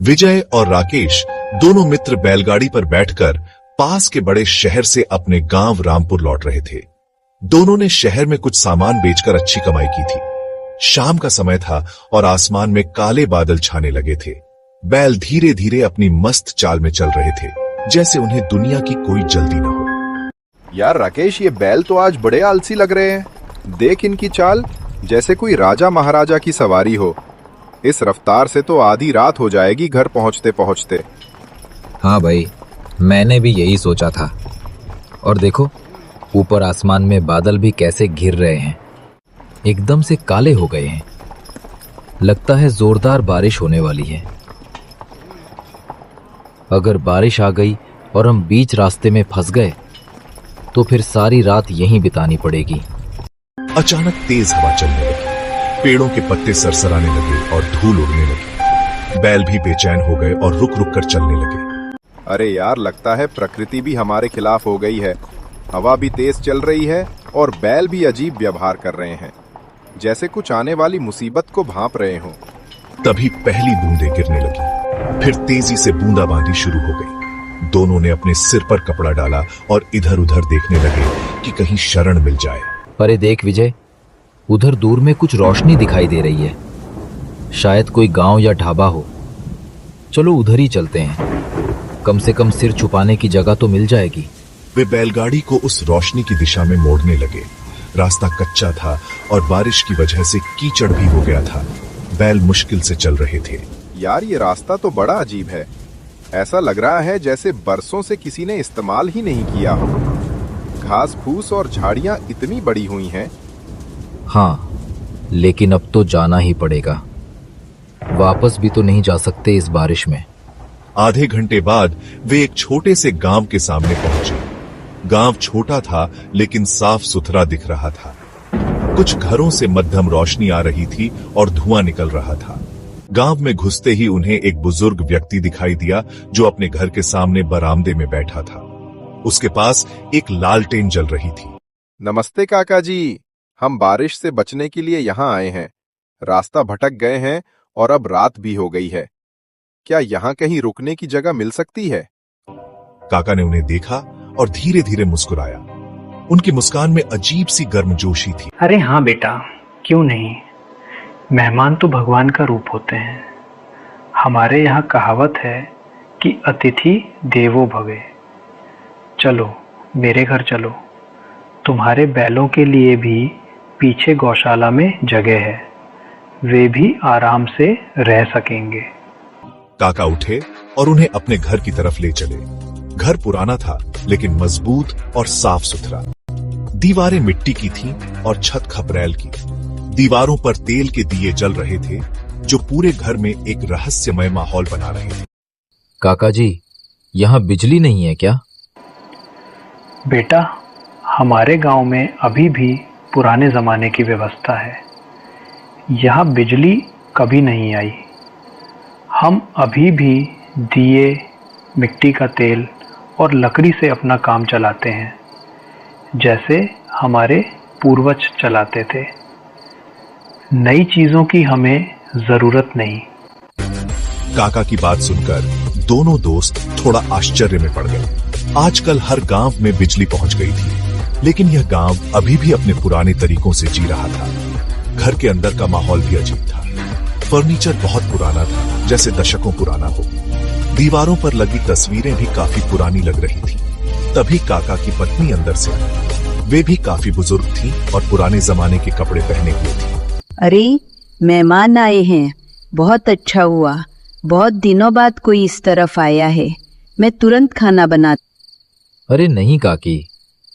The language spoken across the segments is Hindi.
विजय और राकेश दोनों मित्र बैलगाड़ी पर बैठकर पास के बड़े शहर से अपने गांव रामपुर लौट रहे थे। दोनों ने शहर में कुछ सामान बेचकर अच्छी कमाई की थी। शाम का समय था और आसमान में काले बादल छाने लगे थे। बैल धीरे धीरे अपनी मस्त चाल में चल रहे थे, जैसे उन्हें दुनिया की कोई जल्दी न हो। यार राकेश, ये बैल तो आज बड़े आलसी लग रहे हैं। देख इनकी चाल, जैसे कोई राजा महाराजा की सवारी हो। इस रफ्तार से तो आधी रात हो जाएगी घर पहुंचते पहुंचते। हाँ भाई, मैंने भी यही सोचा था। और देखो, ऊपर आसमान में बादल भी कैसे घिर रहे हैं, एकदम से काले हो गए हैं। लगता है जोरदार बारिश होने वाली है। अगर बारिश आ गई और हम बीच रास्ते में फंस गए तो फिर सारी रात यहीं बितानी पड़ेगी। अचानक तेज हवा चलने लगी, पेड़ों के पत्ते सरसराने लगे और धूल उड़ने लगी। बैल भी बेचैन हो गए और रुक रुक कर चलने लगे। अरे यार, लगता है प्रकृति भी हमारे खिलाफ हो गई है। हवा भी तेज चल रही है और बैल भी अजीब व्यवहार कर रहे हैं, जैसे कुछ आने वाली मुसीबत को भांप रहे हों। तभी पहली बूंदें गिरने लगी, फिर तेजी से बूंदाबांदी शुरू हो गई। दोनों ने अपने सिर पर कपड़ा डाला और इधर उधर देखने लगे कि कहीं शरण मिल जाए। अरे देख विजय, उधर दूर में कुछ रोशनी दिखाई दे रही है। शायद कोई गांव या ढाबा हो। चलो उधर ही चलते हैं, कम से कम सिर छुपाने की जगह तो मिल जाएगी। वे बैलगाड़ी को उस रोशनी की दिशा में मोड़ने लगे। रास्ता कच्चा था और बारिश की वजह से कीचड़ भी हो गया था। बैल मुश्किल से चल रहे थे। यार, ये रास्ता तो बड़ा अजीब है। ऐसा लग रहा है जैसे बरसों से किसी ने इस्तेमाल ही नहीं किया हो। घास फूस और झाड़ियां इतनी बड़ी हुई हैं। हाँ, लेकिन अब तो जाना ही पड़ेगा। वापस भी तो नहीं जा सकते इस बारिश में। आधे घंटे बाद वे एक छोटे से गांव के सामने पहुंचे। गांव छोटा था लेकिन साफ सुथरा दिख रहा था। कुछ घरों से मध्यम रोशनी आ रही थी और धुआं निकल रहा था। गांव में घुसते ही उन्हें एक बुजुर्ग व्यक्ति दिखाई दिया जो अपने घर के सामने बरामदे में बैठा था। उसके पास एक लालटेन जल रही थी। नमस्ते काका जी, हम बारिश से बचने के लिए यहाँ आए हैं। रास्ता भटक गए हैं और अब रात भी हो गई है। क्या यहाँ कहीं रुकने की जगह मिल सकती है? काका ने उन्हें देखा और धीरे धीरे मुस्कुराया। उनकी मुस्कान में अजीब सी गर्मजोशी थी। अरे हाँ बेटा, क्यों नहीं। मेहमान तो भगवान का रूप होते हैं। हमारे यहाँ कहावत है कि अतिथि देवो भवे। चलो मेरे घर चलो, तुम्हारे बैलों के लिए भी पीछे गौशाला में जगह है, वे भी आराम से रह सकेंगे। काका उठे और उन्हें अपने घर की तरफ ले चले। घर पुराना था लेकिन मजबूत और साफ सुथरा। दीवारें मिट्टी की थीं और छत खपरैल की। दीवारों पर तेल के दिए जल रहे थे जो पूरे घर में एक रहस्यमय माहौल बना रहे थे। काका जी, यहाँ बिजली नहीं है क्या? बेटा, हमारे गांव में अभी भी पुराने जमाने की व्यवस्था है। यहाँ बिजली कभी नहीं आई। हम अभी भी दिए, मिट्टी का तेल और लकड़ी से अपना काम चलाते हैं, जैसे हमारे पूर्वज चलाते थे। नई चीजों की हमें जरूरत नहीं। काका की बात सुनकर दोनों दोस्त थोड़ा आश्चर्य में पड़ गए। आजकल हर गांव में बिजली पहुंच गई थी, लेकिन यह गांव अभी भी अपने पुराने तरीकों से जी रहा था। घर के अंदर का माहौल भी अजीब था। फर्नीचर बहुत पुराना था, जैसे दशकों पुराना हो। दीवारों पर लगी तस्वीरें भी काफी पुरानी लग रही थी। तभी काका की पत्नी अंदर से आई। वे भी काफी बुजुर्ग थी और पुराने जमाने के कपड़े पहने हुए थी। अरे, मेहमान आए हैं, बहुत अच्छा हुआ। बहुत दिनों बाद कोई इस तरफ आया है। मैं तुरंत खाना बना। अरे नहीं काकी,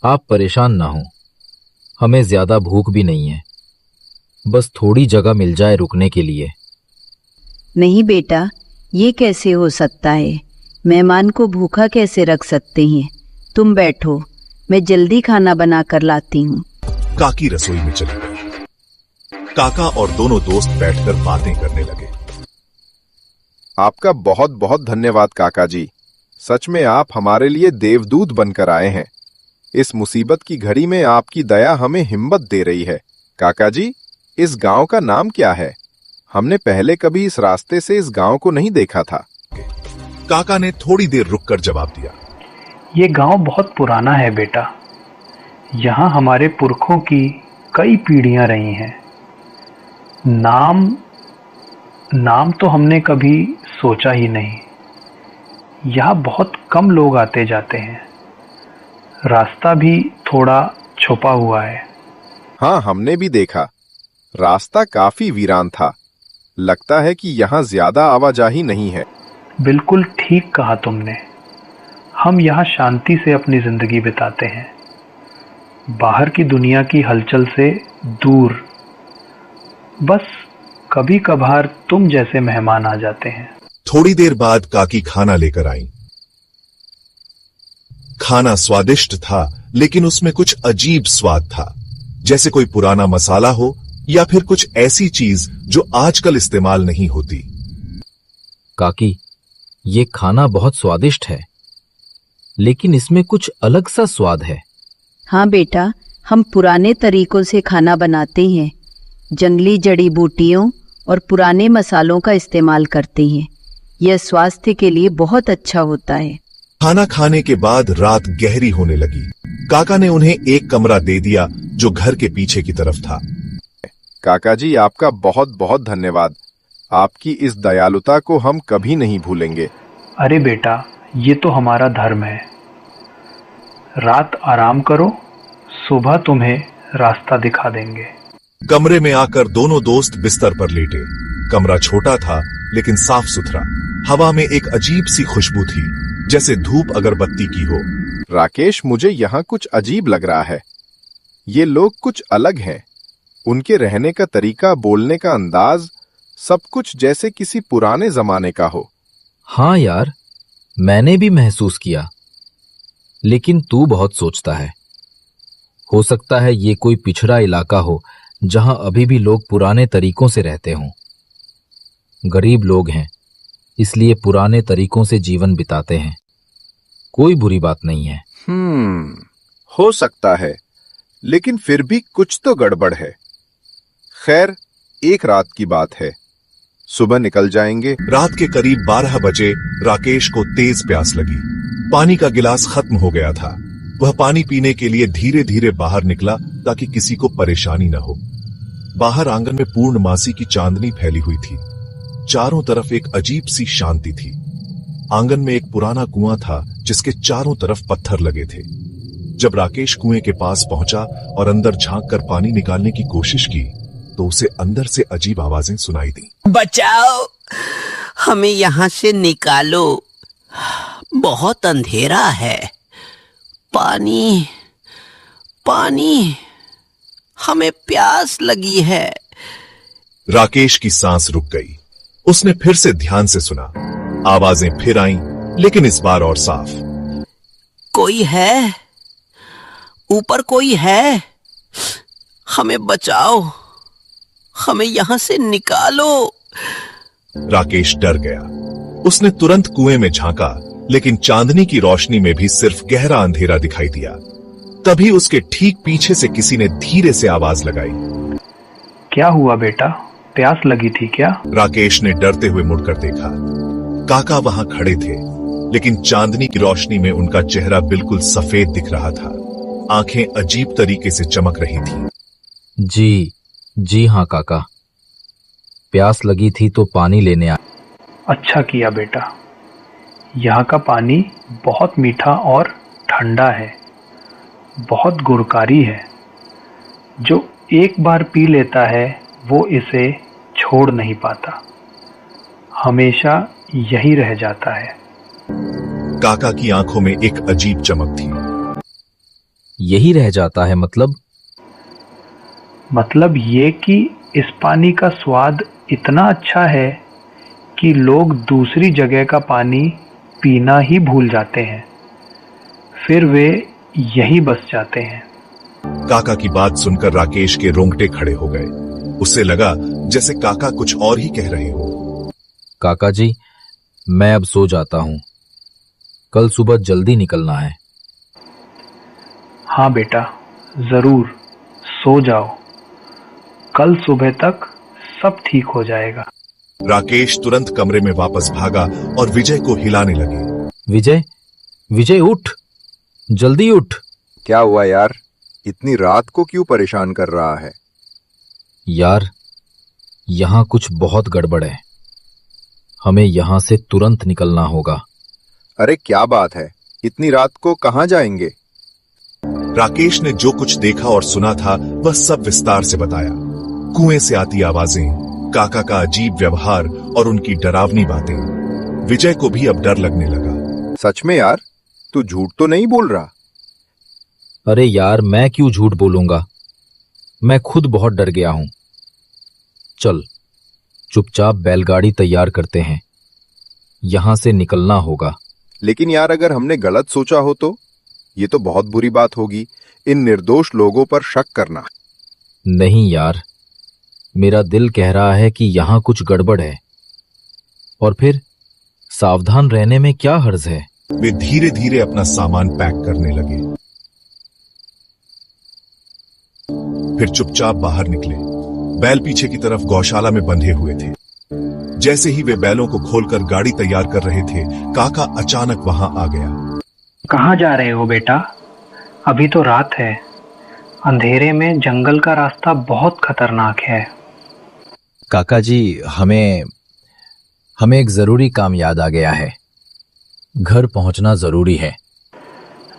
आप परेशान ना हो। हमें ज्यादा भूख भी नहीं है, बस थोड़ी जगह मिल जाए रुकने के लिए। नहीं बेटा, ये कैसे हो सकता है? मेहमान को भूखा कैसे रख सकते हैं? तुम बैठो, मैं जल्दी खाना बना कर लाती हूँ। काकी रसोई में चली गई। काका और दोनों दोस्त बैठकर बातें करने लगे। आपका बहुत बहुत धन्यवाद काका जी। सच में आप हमारे लिए देवदूत बनकर आए हैं। इस मुसीबत की घड़ी में आपकी दया हमें हिम्मत दे रही है। काका जी, इस गांव का नाम क्या है? हमने पहले कभी इस रास्ते से इस गांव को नहीं देखा था। काका ने थोड़ी देर रुककर जवाब दिया। ये गांव बहुत पुराना है बेटा। यहाँ हमारे पुरखों की कई पीढ़ियां रही हैं। नाम तो हमने कभी सोचा ही नहीं। यहाँ बहुत कम लोग आते जाते हैं। रास्ता भी थोड़ा छुपा हुआ है। हाँ, हमने भी देखा। रास्ता काफी वीरान था। लगता है कि यहाँ ज्यादा आवाजाही नहीं है। बिल्कुल ठीक कहा तुमने। हम यहाँ शांति से अपनी जिंदगी बिताते हैं, बाहर की दुनिया की हलचल से दूर। बस कभी कभार तुम जैसे मेहमान आ जाते हैं। थोड़ी देर बाद काकी खाना लेकर आई। खाना स्वादिष्ट था, लेकिन उसमें कुछ अजीब स्वाद था, जैसे कोई पुराना मसाला हो या फिर कुछ ऐसी चीज जो आजकल इस्तेमाल नहीं होती। काकी, ये खाना बहुत स्वादिष्ट है, लेकिन इसमें कुछ अलग सा स्वाद है। हाँ बेटा, हम पुराने तरीकों से खाना बनाते हैं। जंगली जड़ी बूटियों और पुराने मसालों का इस्तेमाल करते हैं। यह स्वास्थ्य के लिए बहुत अच्छा होता है। खाना खाने के बाद रात गहरी होने लगी। काका ने उन्हें एक कमरा दे दिया जो घर के पीछे की तरफ था। काका जी, आपका बहुत बहुत धन्यवाद। आपकी इस दयालुता को हम कभी नहीं भूलेंगे। अरे बेटा, ये तो हमारा धर्म है। रात आराम करो, सुबह तुम्हें रास्ता दिखा देंगे। कमरे में आकर दोनों दोस्त बिस्तर पर लेटे। कमरा छोटा था, लेकिन साफ सुथरा। हवा में एक अजीब सी खुशबू थी, जैसे धूप अगरबत्ती की हो। राकेश, मुझे यहाँ कुछ अजीब लग रहा है। ये लोग कुछ अलग हैं। उनके रहने का तरीका, बोलने का अंदाज, सब कुछ जैसे किसी पुराने जमाने का हो। हाँ यार, मैंने भी महसूस किया। लेकिन तू बहुत सोचता है। हो सकता है ये कोई पिछड़ा इलाका हो जहां अभी भी लोग पुराने तरीकों से रहते हों। गरीब लोग हैं, इसलिए पुराने तरीकों से जीवन बिताते हैं। कोई बुरी बात नहीं है। हो सकता है, लेकिन फिर भी कुछ तो गड़बड़ है। खैर, एक रात की बात है। सुबह निकल जाएंगे। रात के करीब 12 बजे राकेश को तेज प्यास लगी। पानी का गिलास खत्म हो गया था। वह पानी पीने के लिए धीरे धीरे बाहर निकला ताकि किसी को परेशानी न हो। बाहर आंगन में पूर्णमासी की चांदनी फैली हुई थी। चारों तरफ एक अजीब सी शांति थी। आंगन में एक पुराना कुआं था जिसके चारों तरफ पत्थर लगे थे। जब राकेश कुएं के पास पहुंचा और अंदर झांक कर पानी निकालने की कोशिश की, तो उसे अंदर से अजीब आवाजें सुनाई दी। बचाओ, हमें यहाँ से निकालो, बहुत अंधेरा है। पानी, पानी, हमें प्यास लगी है। राकेश की सांस रुक गई। उसने फिर से ध्यान से सुना। आवाजें फिर आईं, लेकिन इस बार और साफ। कोई है? ऊपर कोई है? हमें बचाओ, हमें यहां से निकालो। राकेश डर गया। उसने तुरंत कुएं में झांका, लेकिन चांदनी की रोशनी में भी सिर्फ गहरा अंधेरा दिखाई दिया। तभी उसके ठीक पीछे से किसी ने धीरे से आवाज लगाई। क्या हुआ बेटा, प्यास लगी थी क्या? राकेश ने डरते हुए मुड़कर देखा। काका वहां खड़े थे, लेकिन चांदनी की रोशनी में उनका चेहरा बिल्कुल सफेद दिख रहा था। आंखें अजीब तरीके से चमक रही थी। जी हाँ काका, प्यास लगी थी तो पानी लेने आया। अच्छा किया बेटा। यहाँ का पानी बहुत मीठा और ठंडा है, बहुत गुणकारी है। जो एक बार पी लेता है वो इसे छोड़ नहीं पाता, हमेशा यही रह जाता है। काका की आंखों में एक अजीब चमक थी। यही रह जाता है मतलब ये कि इस पानी का स्वाद इतना अच्छा है कि लोग दूसरी जगह का पानी पीना ही भूल जाते हैं, फिर वे यही बस जाते हैं। काका की बात सुनकर राकेश के रोंगटे खड़े हो गए। उसे लगा जैसे काका कुछ और ही कह रहे हो। काका जी, मैं अब सो जाता हूं। कल सुबह जल्दी निकलना है। हाँ बेटा, जरूर सो जाओ। कल सुबह तक सब ठीक हो जाएगा। राकेश तुरंत कमरे में वापस भागा और विजय को हिलाने लगे। विजय, विजय उठ, जल्दी उठ। क्या हुआ यार, इतनी रात को क्यों परेशान कर रहा है? यार, यहां कुछ बहुत गड़बड़ है। हमें यहां से तुरंत निकलना होगा। अरे क्या बात है, इतनी रात को कहां जाएंगे? राकेश ने जो कुछ देखा और सुना था वह सब विस्तार से बताया। कुएं से आती आवाजें, काका का अजीब व्यवहार और उनकी डरावनी बातें। विजय को भी अब डर लगने लगा। सच में यार, तू झूठ तो नहीं बोल रहा? अरे यार, मैं क्यों झूठ बोलूंगा, मैं खुद बहुत डर गया हूं। चल, चुपचाप बैलगाड़ी तैयार करते हैं, यहां से निकलना होगा। लेकिन यार, अगर हमने गलत सोचा हो तो? ये तो बहुत बुरी बात होगी, इन निर्दोष लोगों पर शक करना। नहीं यार, मेरा दिल कह रहा है कि यहां कुछ गड़बड़ है, और फिर सावधान रहने में क्या हर्ज है। वे धीरे धीरे अपना सामान पैक करने लगे, फिर चुपचाप बाहर निकले। बैल पीछे की तरफ गौशाला में बंधे हुए थे। जैसे ही वे बैलों को खोलकर गाड़ी तैयार कर रहे थे, काका अचानक वहां आ गया। कहाँ जा रहे हो बेटा? अभी तो रात है, अंधेरे में जंगल का रास्ता बहुत खतरनाक है। काका जी, हमें एक जरूरी काम याद आ गया है। घर पहुंचना जरूरी है।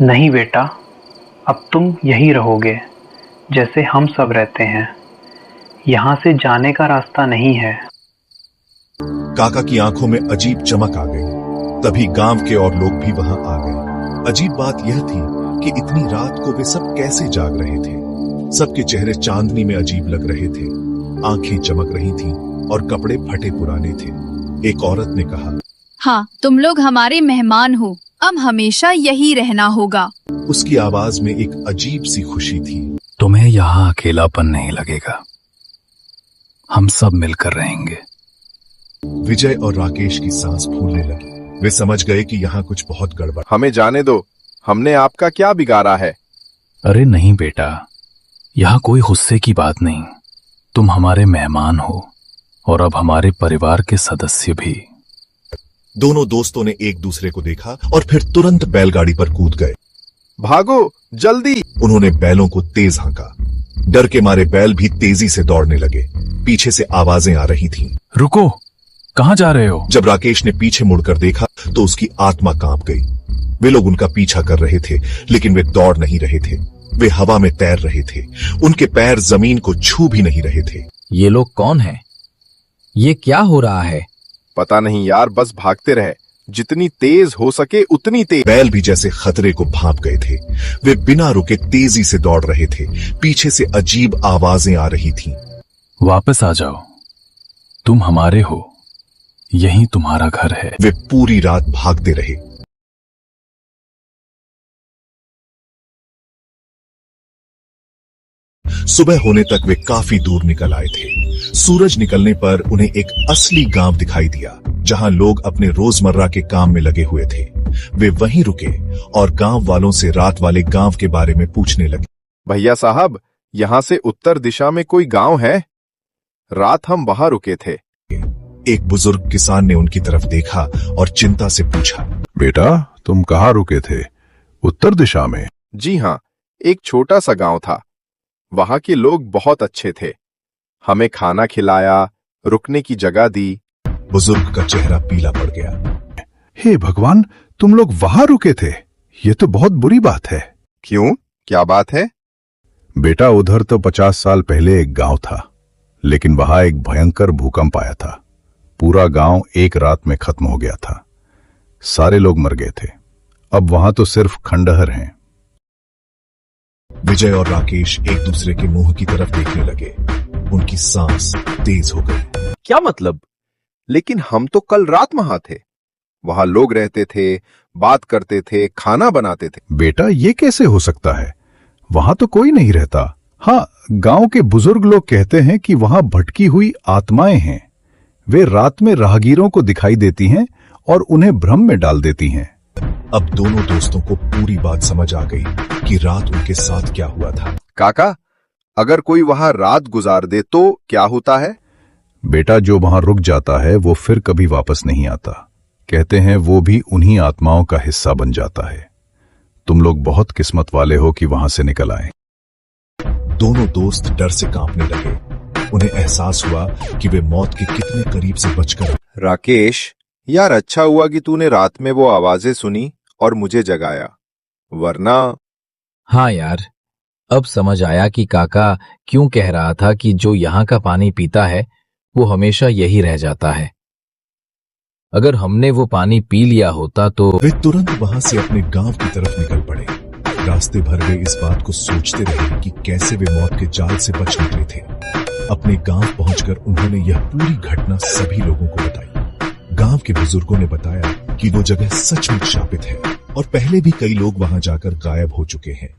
नहीं बेटा, अब तुम यहीं रहोगे जैसे हम सब रहते हैं। यहाँ से जाने का रास्ता नहीं है। काका की आंखों में अजीब चमक आ गई। तभी गांव के और लोग भी वहां आ गए। अजीब बात यह थी कि इतनी रात को वे सब कैसे जाग रहे थे। सबके चेहरे चांदनी में अजीब लग रहे थे, आंखें चमक रही थीं और कपड़े फटे पुराने थे। एक औरत ने कहा, हाँ, तुम लोग हमारे मेहमान हो, अब हमेशा यही रहना होगा। उसकी आवाज में एक अजीब सी खुशी थी। तुम्हें यहाँ अकेलापन नहीं लगेगा, हम सब मिलकर रहेंगे। विजय और राकेश की सांस फूलने लगी। वे समझ गए कि यहाँ कुछ बहुत गड़बड़। हमें जाने दो, हमने आपका क्या बिगाड़ा है? अरे नहीं बेटा, यहाँ कोई गुस्से की बात नहीं। तुम हमारे मेहमान हो और अब हमारे परिवार के सदस्य भी। दोनों दोस्तों ने एक दूसरे को देखा और फिर तुरंत बैलगाड़ी पर कूद गए। भागो जल्दी! उन्होंने बैलों को तेज हाँका। डर के मारे बैल भी तेजी से दौड़ने लगे। पीछे से आवाजें आ रही थीं। रुको, कहां जा रहे हो? जब राकेश ने पीछे मुड़कर देखा तो उसकी आत्मा कांप गई। वे लोग उनका पीछा कर रहे थे, लेकिन वे दौड़ नहीं रहे थे। वे हवा में तैर रहे थे। उनके पैर जमीन को छू भी नहीं रहे थे। ये लोग कौन हैं? ये क्या हो रहा है? पता नहीं यार, बस भागते रहे, जितनी तेज हो सके उतनी तेज। बैल भी जैसे खतरे को भांप गए थे। वे बिना रुके तेजी से दौड़ रहे थे। पीछे से अजीब आवाजें आ रही थीं। वापस आ जाओ, तुम हमारे हो, यही तुम्हारा घर है। वे पूरी रात भागते रहे। सुबह होने तक वे काफी दूर निकल आए थे। सूरज निकलने पर उन्हें एक असली गांव दिखाई दिया, जहां लोग अपने रोजमर्रा के काम में लगे हुए थे। वे वहीं रुके और गांव वालों से रात वाले गांव के बारे में पूछने लगे। भैया साहब, यहाँ से उत्तर दिशा में कोई गांव है? रात हम वहां रुके थे। एक बुजुर्ग किसान ने उनकी तरफ देखा और चिंता से पूछा, बेटा, तुम कहाँ रुके थे? उत्तर दिशा में? जी हाँ, एक छोटा सा गांव था। वहां के लोग बहुत अच्छे थे, हमें खाना खिलाया, रुकने की जगह दी। बुजुर्ग का चेहरा पीला पड़ गया। हे भगवान, तुम लोग वहां रुके थे? ये तो बहुत बुरी बात है। क्यों, क्या बात है? बेटा, उधर तो 50 साल पहले एक गांव था, लेकिन वहां एक भयंकर भूकंप आया था। पूरा गांव एक रात में खत्म हो गया था। सारे लोग मर गए थे। अब वहां तो सिर्फ खंडहर हैं। विजय और राकेश एक दूसरे के मुंह की तरफ देखने लगे। उनकी सांस तेज हो गई। क्या मतलब? लेकिन हम तो कल रात वहां थे। वहां लोग रहते थे, बात करते थे, खाना बनाते थे। बेटा, ये कैसे हो सकता है? वहां तो कोई नहीं रहता। हाँ, गांव के बुजुर्ग लोग कहते हैं कि वहां भटकी हुई आत्माएं हैं। वे रात में राहगीरों को दिखाई देती हैं और उन्हें भ्रम में डाल देती हैं। अब दोनों दोस्तों को पूरी बात समझ आ गई कि रात उनके साथ क्या हुआ था। काका, अगर कोई वहां रात गुजार दे तो क्या होता है? बेटा, जो वहां रुक जाता है वो फिर कभी वापस नहीं आता। कहते हैं वो भी उन्हीं आत्माओं का हिस्सा बन जाता है। तुम लोग बहुत किस्मत वाले हो कि वहां से निकल आए। दोनों दोस्त डर से कांपने लगे। उन्हें एहसास हुआ कि वे मौत के कितने करीब से बचकर। राकेश, यार अच्छा हुआ कि तूने रात में वो आवाजें सुनी और मुझे जगाया, वरना। हाँ यार, अब समझ आया कि काका क्यों कह रहा था कि जो यहाँ का पानी पीता है वो हमेशा यही रह जाता है। अगर हमने वो पानी पी लिया होता तो। वे तुरंत वहां से अपने गांव की तरफ निकल पड़े। रास्ते भर वे इस बात को सोचते रहे कि कैसे वे मौत के जाल से बच निकले थे। अपने गांव पहुंचकर उन्होंने यह पूरी घटना सभी लोगों को बताई। गांव के बुजुर्गों ने बताया कि वो जगह सचमुच शापित है और पहले भी कई लोग वहां जाकर गायब हो चुके हैं।